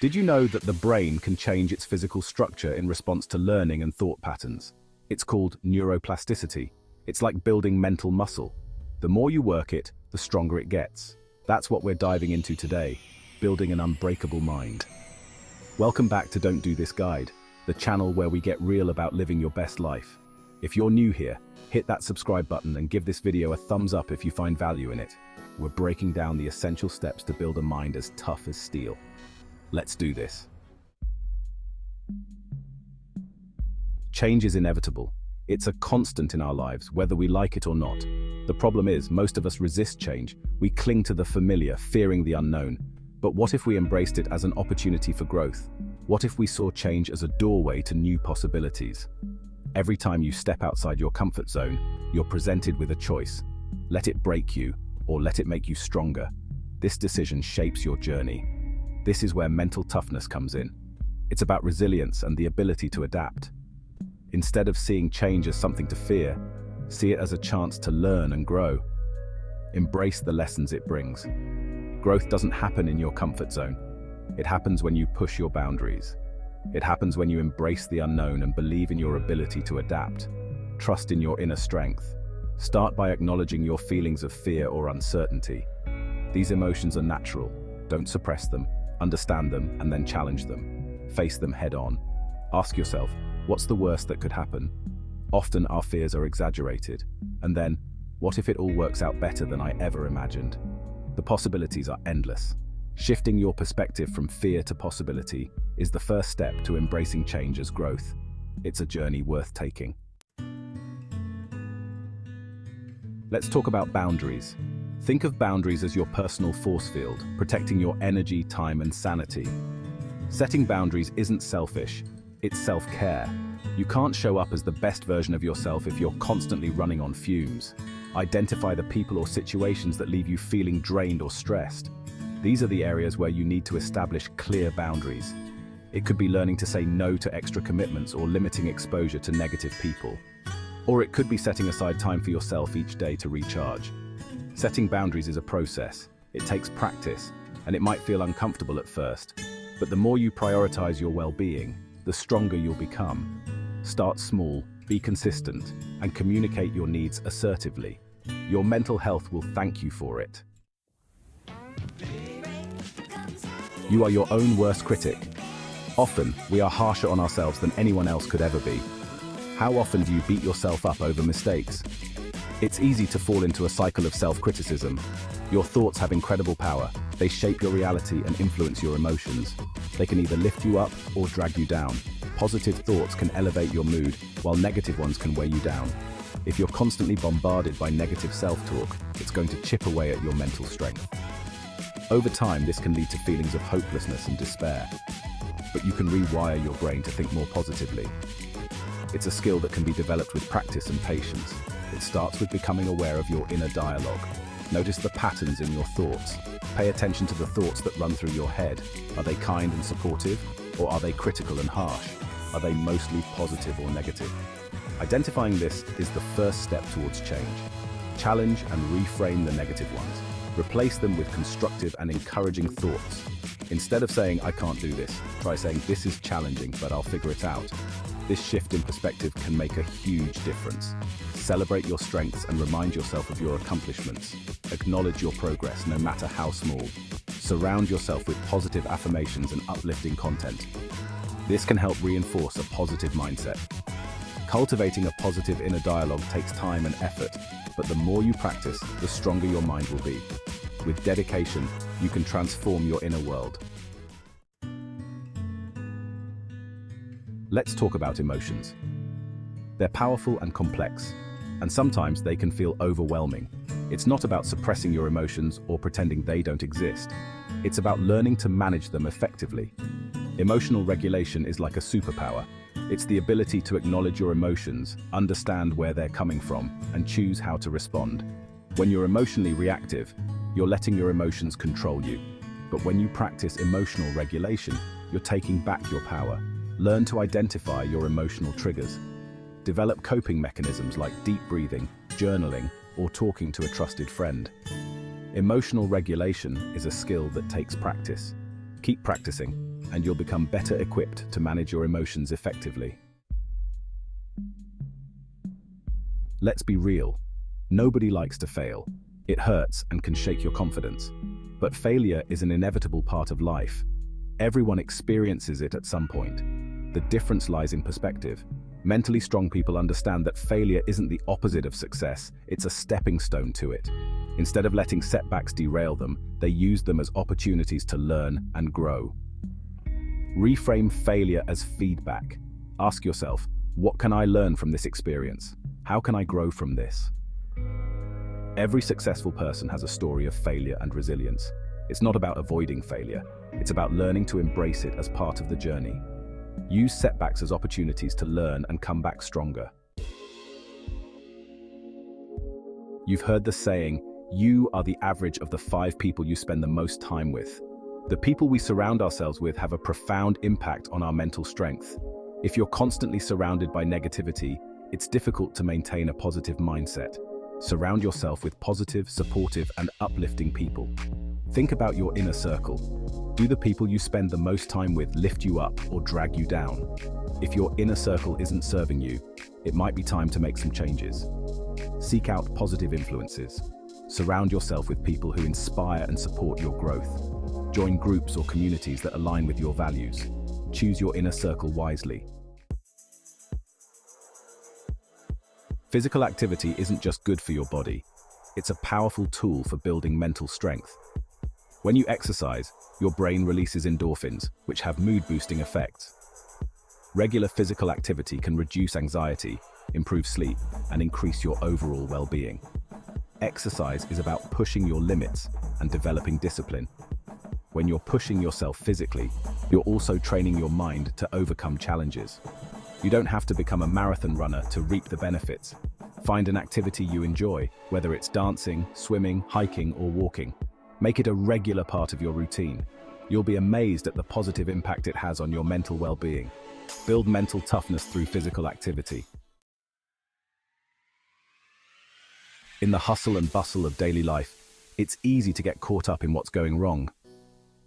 Did you know that the brain can change its physical structure in response to learning and thought patterns? It's called neuroplasticity. It's like building mental muscle. The more you work it, the stronger it gets. That's what we're diving into today, building an unbreakable mind. Welcome back to Don't Do This Guide, the channel where we get real about living your best life. If you're new here, hit that subscribe button and give this video a thumbs up if you find value in it. We're breaking down the essential steps to build a mind as tough as steel. Let's do this. Change is inevitable. It's a constant in our lives, whether we like it or not. The problem is, most of us resist change. We cling to the familiar, fearing the unknown. But what if we embraced it as an opportunity for growth? What if we saw change as a doorway to new possibilities? Every time you step outside your comfort zone, you're presented with a choice. Let it break you, or let it make you stronger. This decision shapes your journey. This is where mental toughness comes in. It's about resilience and the ability to adapt. Instead of seeing change as something to fear, see it as a chance to learn and grow. Embrace the lessons it brings. Growth doesn't happen in your comfort zone. It happens when you push your boundaries. It happens when you embrace the unknown and believe in your ability to adapt. Trust in your inner strength. Start by acknowledging your feelings of fear or uncertainty. These emotions are natural. Don't suppress them. Understand them and then challenge them. Face them head on. Ask yourself, what's the worst that could happen? Often our fears are exaggerated. And then, what if it all works out better than I ever imagined? The possibilities are endless. Shifting your perspective from fear to possibility is the first step to embracing change as growth. It's a journey worth taking. Let's talk about boundaries. Think of boundaries as your personal force field, protecting your energy, time, and sanity. Setting boundaries isn't selfish, it's self-care. You can't show up as the best version of yourself if you're constantly running on fumes. Identify the people or situations that leave you feeling drained or stressed. These are the areas where you need to establish clear boundaries. It could be learning to say no to extra commitments or limiting exposure to negative people. Or it could be setting aside time for yourself each day to recharge. Setting boundaries is a process. It takes practice, and it might feel uncomfortable at first. But the more you prioritize your well-being, the stronger you'll become. Start small, be consistent, and communicate your needs assertively. Your mental health will thank you for it. You are your own worst critic. Often, we are harsher on ourselves than anyone else could ever be. How often do you beat yourself up over mistakes? It's easy to fall into a cycle of self-criticism. Your thoughts have incredible power. They shape your reality and influence your emotions. They can either lift you up or drag you down. Positive thoughts can elevate your mood, while negative ones can weigh you down. If you're constantly bombarded by negative self-talk, it's going to chip away at your mental strength. Over time, this can lead to feelings of hopelessness and despair. But you can rewire your brain to think more positively. It's a skill that can be developed with practice and patience. It starts with becoming aware of your inner dialogue. Notice the patterns in your thoughts. Pay attention to the thoughts that run through your head. Are they kind and supportive, or are they critical and harsh? Are they mostly positive or negative? Identifying this is the first step towards change. Challenge and reframe the negative ones. Replace them with constructive and encouraging thoughts. Instead of saying, I can't do this, try saying, this is challenging, but I'll figure it out. This shift in perspective can make a huge difference. Celebrate your strengths and remind yourself of your accomplishments. Acknowledge your progress, no matter how small. Surround yourself with positive affirmations and uplifting content. This can help reinforce a positive mindset. Cultivating a positive inner dialogue takes time and effort, but the more you practice, the stronger your mind will be. With dedication, you can transform your inner world. Let's talk about emotions. They're powerful and complex, and sometimes they can feel overwhelming. It's not about suppressing your emotions or pretending they don't exist. It's about learning to manage them effectively. Emotional regulation is like a superpower. It's the ability to acknowledge your emotions, understand where they're coming from, and choose how to respond. When you're emotionally reactive, you're letting your emotions control you. But when you practice emotional regulation, you're taking back your power. Learn to identify your emotional triggers. Develop coping mechanisms like deep breathing, journaling, or talking to a trusted friend. Emotional regulation is a skill that takes practice. Keep practicing, and you'll become better equipped to manage your emotions effectively. Let's be real. Nobody likes to fail. It hurts and can shake your confidence. But failure is an inevitable part of life. Everyone experiences it at some point. The difference lies in perspective. Mentally strong people understand that failure isn't the opposite of success, it's a stepping stone to it. Instead of letting setbacks derail them, they use them as opportunities to learn and grow. Reframe failure as feedback. Ask yourself, what can I learn from this experience? How can I grow from this? Every successful person has a story of failure and resilience. It's not about avoiding failure, it's about learning to embrace it as part of the journey. Use setbacks as opportunities to learn and come back stronger. You've heard the saying, you are the average of the 5 people you spend the most time with. The people we surround ourselves with have a profound impact on our mental strength. If you're constantly surrounded by negativity, it's difficult to maintain a positive mindset. Surround yourself with positive, supportive, and uplifting people. Think about your inner circle. Do the people you spend the most time with lift you up or drag you down? If your inner circle isn't serving you, it might be time to make some changes. Seek out positive influences. Surround yourself with people who inspire and support your growth. Join groups or communities that align with your values. Choose your inner circle wisely. Physical activity isn't just good for your body. It's a powerful tool for building mental strength. When you exercise, your brain releases endorphins, which have mood-boosting effects. Regular physical activity can reduce anxiety, improve sleep, and increase your overall well-being. Exercise is about pushing your limits and developing discipline. When you're pushing yourself physically, you're also training your mind to overcome challenges. You don't have to become a marathon runner to reap the benefits. Find an activity you enjoy, whether it's dancing, swimming, hiking, or walking. Make it a regular part of your routine. You'll be amazed at the positive impact it has on your mental well-being. Build mental toughness through physical activity. In the hustle and bustle of daily life, it's easy to get caught up in what's going wrong.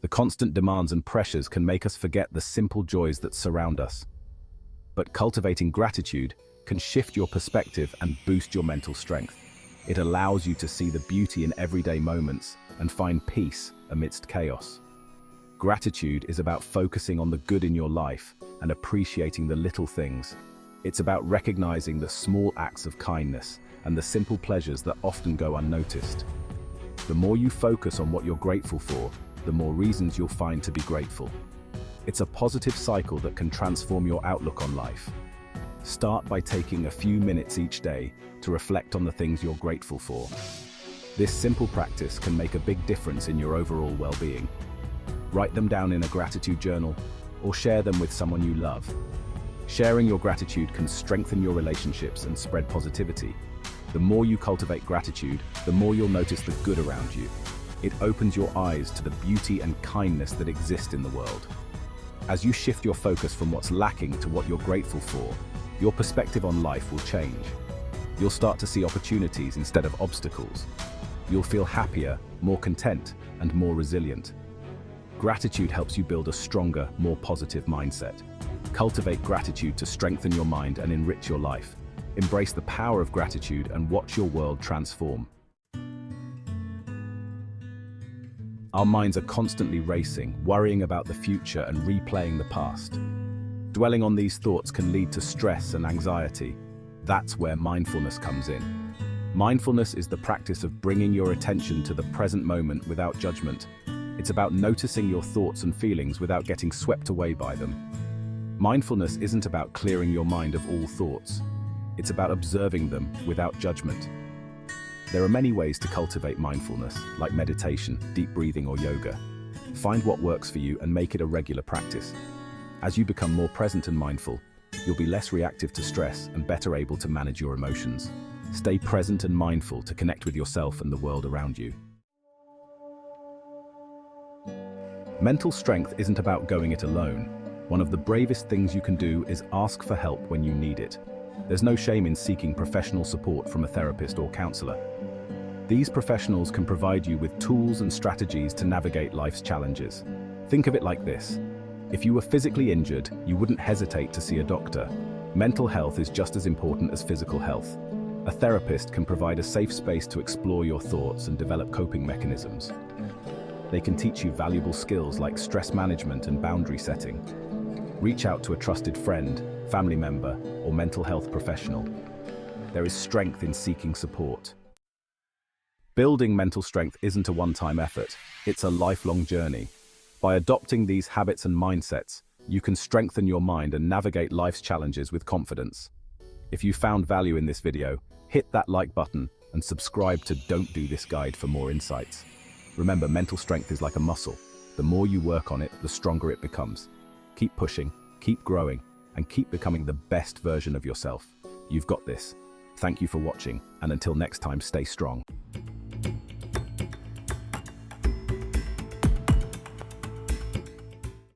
The constant demands and pressures can make us forget the simple joys that surround us. But cultivating gratitude can shift your perspective and boost your mental strength. It allows you to see the beauty in everyday moments and find peace amidst chaos. Gratitude is about focusing on the good in your life and appreciating the little things. It's about recognizing the small acts of kindness and the simple pleasures that often go unnoticed. The more you focus on what you're grateful for, the more reasons you'll find to be grateful. It's a positive cycle that can transform your outlook on life. Start by taking a few minutes each day to reflect on the things you're grateful for. This simple practice can make a big difference in your overall well-being. Write them down in a gratitude journal or share them with someone you love. Sharing your gratitude can strengthen your relationships and spread positivity. The more you cultivate gratitude, the more you'll notice the good around you. It opens your eyes to the beauty and kindness that exist in the world. As you shift your focus from what's lacking to what you're grateful for, your perspective on life will change. You'll start to see opportunities instead of obstacles. You'll feel happier, more content, and more resilient. Gratitude helps you build a stronger, more positive mindset. Cultivate gratitude to strengthen your mind and enrich your life. Embrace the power of gratitude and watch your world transform. Our minds are constantly racing, worrying about the future and replaying the past. Dwelling on these thoughts can lead to stress and anxiety. That's where mindfulness comes in. Mindfulness is the practice of bringing your attention to the present moment without judgment. It's about noticing your thoughts and feelings without getting swept away by them. Mindfulness isn't about clearing your mind of all thoughts. It's about observing them without judgment. There are many ways to cultivate mindfulness, like meditation, deep breathing, or yoga. Find what works for you and make it a regular practice. As you become more present and mindful, you'll be less reactive to stress and better able to manage your emotions. Stay present and mindful to connect with yourself and the world around you. Mental strength isn't about going it alone. One of the bravest things you can do is ask for help when you need it. There's no shame in seeking professional support from a therapist or counselor. These professionals can provide you with tools and strategies to navigate life's challenges. Think of it like this. If you were physically injured, you wouldn't hesitate to see a doctor. Mental health is just as important as physical health. A therapist can provide a safe space to explore your thoughts and develop coping mechanisms. They can teach you valuable skills like stress management and boundary setting. Reach out to a trusted friend, family member, or mental health professional. There is strength in seeking support. Building mental strength isn't a one-time effort, it's a lifelong journey. By adopting these habits and mindsets, you can strengthen your mind and navigate life's challenges with confidence. If you found value in this video, hit that like button and subscribe to Don't Do This Guide for more insights. Remember, mental strength is like a muscle. The more you work on it, the stronger it becomes. Keep pushing, keep growing, and keep becoming the best version of yourself. You've got this. Thank you for watching, and until next time, stay strong.